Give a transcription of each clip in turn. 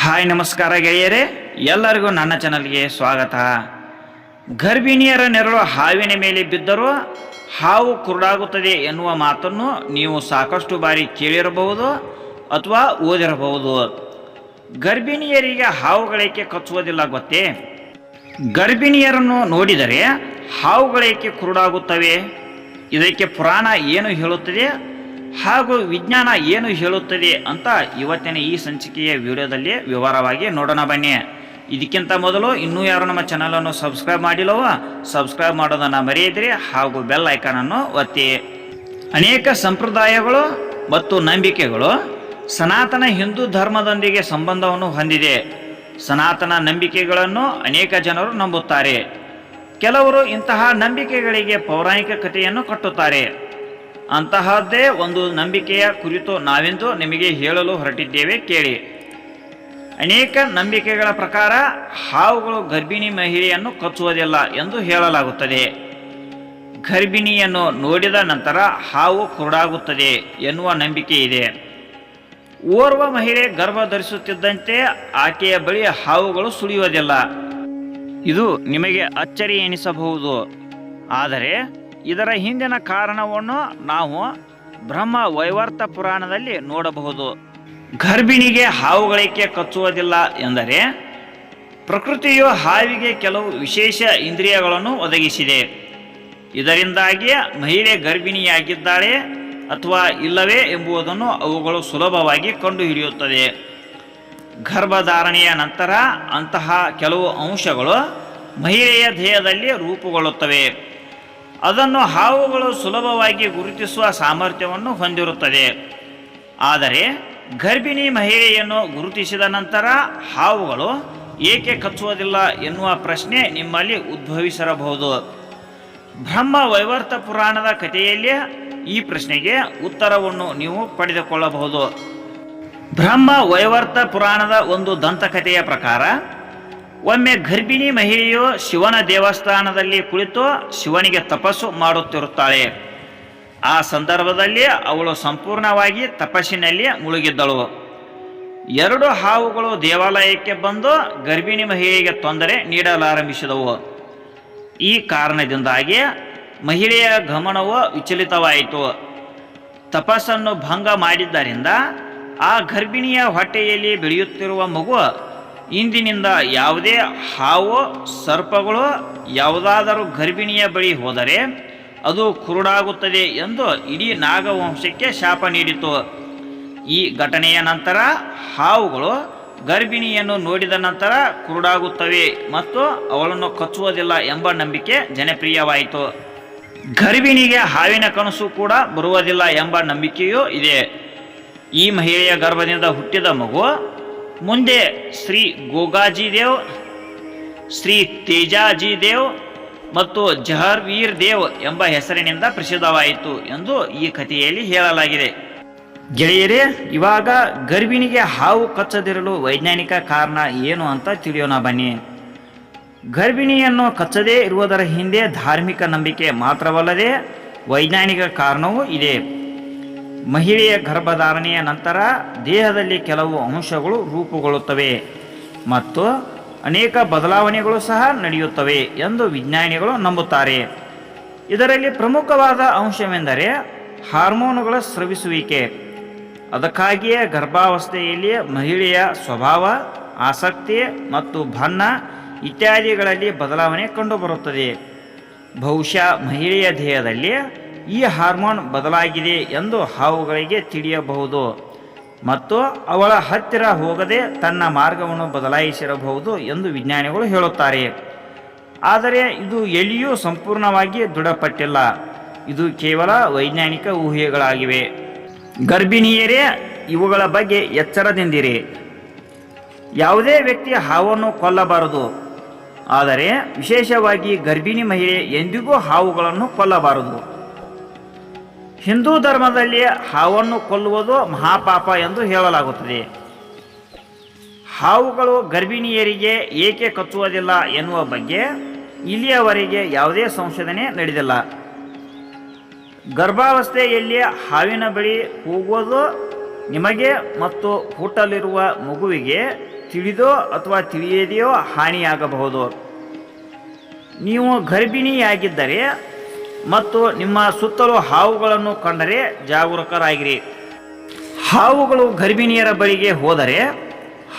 Hi ನಮಸ್ಕಾರ ಗೆಳೆಯರೇ, ಎಲ್ಲರಿಗೂ ನನ್ನ ಚಾನಲ್ಗೆ ಸ್ವಾಗತ. ಗರ್ಭಿಣಿಯರ ನೆರಳು ಹಾವಿನ ಮೇಲೆ ಬಿದ್ದರೂ ಹಾವು ಕುರುಡಾಗುತ್ತದೆ ಎನ್ನುವ ಮಾತನ್ನು ನೀವು ಸಾಕಷ್ಟು ಬಾರಿ ಕೇಳಿರಬಹುದು ಅಥವಾ ಓದಿರಬಹುದು. ಗರ್ಭಿಣಿಯರಿಗೆ ಹಾವುಗಳೇಕೆ ಕಚ್ಚುವುದಿಲ್ಲ ಗೊತ್ತೇ? ಗರ್ಭಿಣಿಯರನ್ನು ನೋಡಿದರೆ ಹಾವುಗಳೇಕೆ ಕುರುಡಾಗುತ್ತವೆ? ಇದಕ್ಕೆ ಪುರಾಣ ಏನು ಹೇಳುತ್ತದೆ ಹಾಗೂ ವಿಜ್ಞಾನ ಏನು ಹೇಳುತ್ತದೆ ಅಂತ ಇವತ್ತಿನ ಈ ಸಂಚಿಕೆಯ ವಿಡಿಯೋದಲ್ಲಿ ವಿವರವಾಗಿ ನೋಡೋಣ ಬನ್ನಿ. ಇದಕ್ಕಿಂತ ಮೊದಲು ಇನ್ನೂ ಯಾರು ನಮ್ಮ ಚಾನಲನ್ನು ಸಬ್ಸ್ಕ್ರೈಬ್ ಮಾಡಿಲ್ಲವೋ ಸಬ್ಸ್ಕ್ರೈಬ್ ಮಾಡೋದನ್ನು ಮರೆಯದಿರಿ ಹಾಗೂ ಬೆಲ್ ಐಕಾನನ್ನು ಒತ್ತಿ. ಅನೇಕ ಸಂಪ್ರದಾಯಗಳು ಮತ್ತು ನಂಬಿಕೆಗಳು ಸನಾತನ ಹಿಂದೂ ಧರ್ಮದೊಂದಿಗೆ ಸಂಬಂಧವನ್ನು ಹೊಂದಿದೆ. ಸನಾತನ ನಂಬಿಕೆಗಳನ್ನು ಅನೇಕ ಜನರು ನಂಬುತ್ತಾರೆ. ಕೆಲವರು ಇಂತಹ ನಂಬಿಕೆಗಳಿಗೆ ಪೌರಾಣಿಕ ಕಥೆಯನ್ನು ಕಟ್ಟುತ್ತಾರೆ. ಅಂತಹದ್ದೇ ಒಂದು ನಂಬಿಕೆಯ ಕುರಿತು ನಾವೆಂದು ನಿಮಗೆ ಹೇಳಲು ಹೊರಟಿದ್ದೇವೆ, ಕೇಳಿ. ಅನೇಕ ನಂಬಿಕೆಗಳ ಪ್ರಕಾರ ಹಾವುಗಳು ಗರ್ಭಿಣಿ ಮಹಿಳೆಯನ್ನು ಕಚ್ಚುವುದಿಲ್ಲ ಎಂದು ಹೇಳಲಾಗುತ್ತದೆ. ಗರ್ಭಿಣಿಯನ್ನು ನೋಡಿದ ನಂತರ ಹಾವು ಕುರುಡಾಗುತ್ತದೆ ಎನ್ನುವ ನಂಬಿಕೆ ಇದೆ. ಓರ್ವ ಮಹಿಳೆ ಗರ್ಭ ಧರಿಸುತ್ತಿದ್ದಂತೆ ಆಕೆಯ ಬಳಿ ಹಾವುಗಳು ಸುಳಿಯುವುದಿಲ್ಲ. ಇದು ನಿಮಗೆ ಅಚ್ಚರಿ ಎನಿಸಬಹುದು, ಆದರೆ ಇದರ ಹಿಂದಿನ ಕಾರಣವನ್ನು ನಾವು ಬ್ರಹ್ಮ ವೈವರ್ತ ಪುರಾಣದಲ್ಲಿ ನೋಡಬಹುದು. ಗರ್ಭಿಣಿಗೆ ಹಾವುಗಳೇಕೆ ಕಚ್ಚುವುದಿಲ್ಲ ಎಂದರೆ, ಪ್ರಕೃತಿಯು ಹಾವಿಗೆ ಕೆಲವು ವಿಶೇಷ ಇಂದ್ರಿಯಗಳನ್ನು ಒದಗಿಸಿದೆ. ಇದರಿಂದಾಗಿ ಮಹಿಳೆ ಗರ್ಭಿಣಿಯಾಗಿದ್ದಾಳೆ ಅಥವಾ ಇಲ್ಲವೇ ಎಂಬುದನ್ನು ಅವುಗಳು ಸುಲಭವಾಗಿ ಕಂಡುಹಿಡಿಯುತ್ತದೆ. ಗರ್ಭಧಾರಣೆಯ ನಂತರ ಅಂತಹ ಕೆಲವು ಅಂಶಗಳು ಮಹಿಳೆಯ ದೇಹದಲ್ಲಿ ರೂಪುಗೊಳ್ಳುತ್ತವೆ. ಅದನ್ನು ಹಾವುಗಳು ಸುಲಭವಾಗಿ ಗುರುತಿಸುವ ಸಾಮರ್ಥ್ಯವನ್ನು ಹೊಂದಿರುತ್ತದೆ. ಆದರೆ ಗರ್ಭಿಣಿ ಮಹಿಳೆಯನ್ನು ಗುರುತಿಸಿದ ನಂತರ ಹಾವುಗಳು ಏಕೆ ಕಚ್ಚುವುದಿಲ್ಲ ಎನ್ನುವ ಪ್ರಶ್ನೆ ನಿಮ್ಮಲ್ಲಿ ಉದ್ಭವಿಸಿರಬಹುದು. ಬ್ರಹ್ಮ ವೈವರ್ತ ಪುರಾಣದ ಕಥೆಯಲ್ಲಿ ಈ ಪ್ರಶ್ನೆಗೆ ಉತ್ತರವನ್ನು ನೀವು ಪಡೆದುಕೊಳ್ಳಬಹುದು. ಬ್ರಹ್ಮ ವೈವರ್ತ ಪುರಾಣದ ಒಂದು ದಂತಕಥೆಯ ಪ್ರಕಾರ, ಒಮ್ಮೆ ಗರ್ಭಿಣಿ ಮಹಿಳೆಯು ಶಿವನ ದೇವಸ್ಥಾನದಲ್ಲಿ ಕುಳಿತು ಶಿವನಿಗೆ ತಪಸ್ಸು ಮಾಡುತ್ತಿರುತ್ತಾಳೆ. ಆ ಸಂದರ್ಭದಲ್ಲಿ ಅವಳು ಸಂಪೂರ್ಣವಾಗಿ ತಪಸ್ಸಿನಲ್ಲಿ ಮುಳುಗಿದ್ದಳು. 2 ಹಾವುಗಳು ದೇವಾಲಯಕ್ಕೆ ಬಂದು ಗರ್ಭಿಣಿ ಮಹಿಳೆಗೆ ತೊಂದರೆ ನೀಡಲಾರಂಭಿಸಿದವು. ಈ ಕಾರಣದಿಂದಾಗಿ ಮಹಿಳೆಯ ಗಮನವು ವಿಚಲಿತವಾಯಿತು. ತಪಸ್ಸನ್ನು ಭಂಗ ಮಾಡಿದ್ದರಿಂದ ಆ ಗರ್ಭಿಣಿಯ ಹೊಟ್ಟೆಯಲ್ಲಿ ಬೆಳೆಯುತ್ತಿರುವ ಮಗು ಇಂದಿನಿಂದ ಯಾವುದೇ ಹಾವು ಸರ್ಪಗಳು ಯಾವುದಾದರೂ ಗರ್ಭಿಣಿಯ ಬಳಿ ಹೋದರೆ ಅದು ಕುರುಡಾಗುತ್ತದೆ ಎಂದು ಇಡೀ ನಾಗವಂಶಕ್ಕೆ ಶಾಪ ನೀಡಿತು. ಈ ಘಟನೆಯ ನಂತರ ಹಾವುಗಳು ಗರ್ಭಿಣಿಯನ್ನು ನೋಡಿದ ನಂತರ ಕುರುಡಾಗುತ್ತವೆ ಮತ್ತು ಅವಳನ್ನು ಕಚ್ಚುವುದಿಲ್ಲ ಎಂಬ ನಂಬಿಕೆ ಜನಪ್ರಿಯವಾಯಿತು. ಗರ್ಭಿಣಿಗೆ ಹಾವಿನ ಕನಸು ಕೂಡ ಬರುವುದಿಲ್ಲ ಎಂಬ ನಂಬಿಕೆಯೂ ಇದೆ. ಈ ಮಹಿಳೆಯ ಗರ್ಭದಿಂದ ಹುಟ್ಟಿದ ಮಗು ಮುಂದೆ ಶ್ರೀ ಗೋಗಾಜಿ ದೇವ್, ಶ್ರೀ ತೇಜಾಜಿ ದೇವ್ ಮತ್ತು ಜಹರ್ವೀರ್ ದೇವ್ ಎಂಬ ಹೆಸರಿನಿಂದ ಪ್ರಸಿದ್ಧವಾಯಿತು ಎಂದು ಈ ಕಥೆಯಲ್ಲಿ ಹೇಳಲಾಗಿದೆ. ಗೆಳೆಯರೇ, ಇವಾಗ ಗರ್ಭಿಣಿಗೆ ಹಾವು ಕಚ್ಚದಿರಲು ವೈಜ್ಞಾನಿಕ ಕಾರಣ ಏನು ಅಂತ ತಿಳಿಯೋಣ ಬನ್ನಿ. ಗರ್ಭಿಣಿಯನ್ನು ಕಚ್ಚದೇ ಇರುವುದರ ಹಿಂದೆ ಧಾರ್ಮಿಕ ನಂಬಿಕೆ ಮಾತ್ರವಲ್ಲದೆ ವೈಜ್ಞಾನಿಕ ಕಾರಣವೂ ಇದೆ. ಮಹಿಳೆಯ ಗರ್ಭಧಾರಣೆಯ ನಂತರ ದೇಹದಲ್ಲಿ ಕೆಲವು ಅಂಶಗಳು ರೂಪುಗೊಳ್ಳುತ್ತವೆ ಮತ್ತು ಅನೇಕ ಬದಲಾವಣೆಗಳು ಸಹ ನಡೆಯುತ್ತವೆ ಎಂದು ವಿಜ್ಞಾನಿಗಳು ನಂಬುತ್ತಾರೆ. ಇದರಲ್ಲಿ ಪ್ರಮುಖವಾದ ಅಂಶವೆಂದರೆ ಹಾರ್ಮೋನುಗಳ ಸ್ರವಿಸುವಿಕೆ. ಅದಕ್ಕಾಗಿಯೇ ಗರ್ಭಾವಸ್ಥೆಯಲ್ಲಿ ಮಹಿಳೆಯ ಸ್ವಭಾವ, ಆಸಕ್ತಿ ಮತ್ತು ಬಣ್ಣ ಇತ್ಯಾದಿಗಳಲ್ಲಿ ಬದಲಾವಣೆ ಕಂಡುಬರುತ್ತದೆ. ಬಹುಶಃ ಮಹಿಳೆಯ ದೇಹದಲ್ಲಿ ಈ ಹಾರ್ಮೋನ್ ಬದಲಾಗಿದೆ ಎಂದು ಹಾವುಗಳಿಗೆ ತಿಳಿಯಬಹುದು ಮತ್ತು ಅವಳ ಹತ್ತಿರ ಹೋಗದೆ ತನ್ನ ಮಾರ್ಗವನ್ನು ಬದಲಾಯಿಸಿರಬಹುದು ಎಂದು ವಿಜ್ಞಾನಿಗಳು ಹೇಳುತ್ತಾರೆ. ಆದರೆ ಇದು ಎಲ್ಲಿಯೂ ಸಂಪೂರ್ಣವಾಗಿ ದೃಢಪಟ್ಟಿಲ್ಲ. ಇದು ಕೇವಲ ವೈಜ್ಞಾನಿಕ ಊಹೆಗಳಾಗಿವೆ. ಗರ್ಭಿಣಿಯರೇ, ಇವುಗಳ ಬಗ್ಗೆ ಎಚ್ಚರದಿಂದಿರಿ. ಯಾವುದೇ ವ್ಯಕ್ತಿ ಹಾವನ್ನು ಕೊಲ್ಲಬಾರದು, ಆದರೆ ವಿಶೇಷವಾಗಿ ಗರ್ಭಿಣಿ ಮಹಿಳೆ ಎಂದಿಗೂ ಹಾವುಗಳನ್ನು ಕೊಲ್ಲಬಾರದು. ಹಿಂದೂ ಧರ್ಮದಲ್ಲಿ ಹಾವನ್ನು ಕೊಲ್ಲುವುದು ಮಹಾಪಾಪ ಎಂದು ಹೇಳಲಾಗುತ್ತದೆ. ಹಾವುಗಳು ಗರ್ಭಿಣಿಯರಿಗೆ ಏಕೆ ಕಚ್ಚುವುದಿಲ್ಲ ಎನ್ನುವ ಬಗ್ಗೆ ಇಲ್ಲಿಯವರೆಗೆ ಯಾವುದೇ ಸಂಶೋಧನೆ ನಡೆದಿಲ್ಲ. ಗರ್ಭಾವಸ್ಥೆಯಲ್ಲಿ ಹಾವಿನ ಬಳಿ ಹೋಗುವುದು ನಿಮಗೆ ಮತ್ತು ಹುಟ್ಟಲಿರುವ ಮಗುವಿಗೆ ತಿಳಿದೋ ಅಥವಾ ತಿಳಿಯದೆಯೋ ಹಾನಿಯಾಗಬಹುದು. ನೀವು ಗರ್ಭಿಣಿಯಾಗಿದ್ದರೆ ಮತ್ತು ನಿಮ್ಮ ಸುತ್ತಲೂ ಹಾವುಗಳನ್ನು ಕಂಡರೆ ಜಾಗರೂಕರಾಗಿರಿ. ಹಾವುಗಳು ಗರ್ಭಿಣಿಯರ ಬಳಿಗೆ ಹೋದರೆ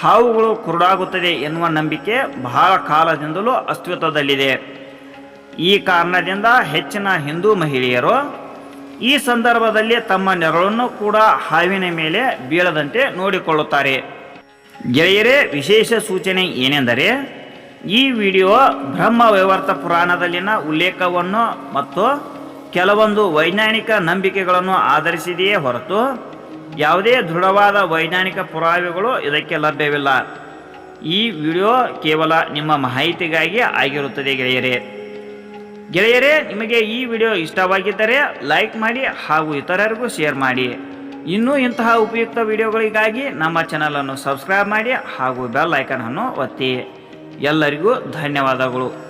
ಹಾವುಗಳು ಕುರುಡಾಗುತ್ತದೆ ಎನ್ನುವ ನಂಬಿಕೆ ಬಹಳ ಕಾಲದಿಂದಲೂ ಅಸ್ತಿತ್ವದಲ್ಲಿದೆ. ಈ ಕಾರಣದಿಂದ ಹೆಚ್ಚಿನ ಹಿಂದೂ ಮಹಿಳೆಯರು ಈ ಸಂದರ್ಭದಲ್ಲಿ ತಮ್ಮ ನೆರಳನ್ನು ಕೂಡ ಹಾವಿನ ಮೇಲೆ ಬೀಳದಂತೆ ನೋಡಿಕೊಳ್ಳುತ್ತಾರೆ. ಗೆಳೆಯರೇ, ವಿಶೇಷ ಸೂಚನೆ ಏನೆಂದರೆ ಈ ವಿಡಿಯೋ ಬ್ರಹ್ಮ ವೈವರ್ತ ಪುರಾಣದಲ್ಲಿನ ಉಲ್ಲೇಖವನ್ನು ಮತ್ತು ಕೆಲವೊಂದು ವೈಜ್ಞಾನಿಕ ನಂಬಿಕೆಗಳನ್ನು ಆಧರಿಸಿದೆಯೇ ಹೊರತು ಯಾವುದೇ ದೃಢವಾದ ವೈಜ್ಞಾನಿಕ ಪುರಾವೆಗಳು ಇದಕ್ಕೆ ಲಭ್ಯವಿಲ್ಲ. ಈ ವಿಡಿಯೋ ಕೇವಲ ನಿಮ್ಮ ಮಾಹಿತಿಗಾಗಿ ಆಗಿರುತ್ತದೆ. ಗೆಳೆಯರೇ, ನಿಮಗೆ ಈ ವಿಡಿಯೋ ಇಷ್ಟವಾಗಿದ್ದರೆ ಲೈಕ್ ಮಾಡಿ ಹಾಗೂ ಇತರರಿಗೂ ಶೇರ್ ಮಾಡಿ. ಇನ್ನೂ ಇಂತಹ ಉಪಯುಕ್ತ ವಿಡಿಯೋಗಳಿಗಾಗಿ ನಮ್ಮ ಚಾನಲನ್ನು ಸಬ್ಸ್ಕ್ರೈಬ್ ಮಾಡಿ ಹಾಗೂ ಬೆಲ್ ಐಕಾನ್ ಅನ್ನು ಒತ್ತಿ. ಎಲ್ಲರಿಗೂ ಧನ್ಯವಾದಗಳು.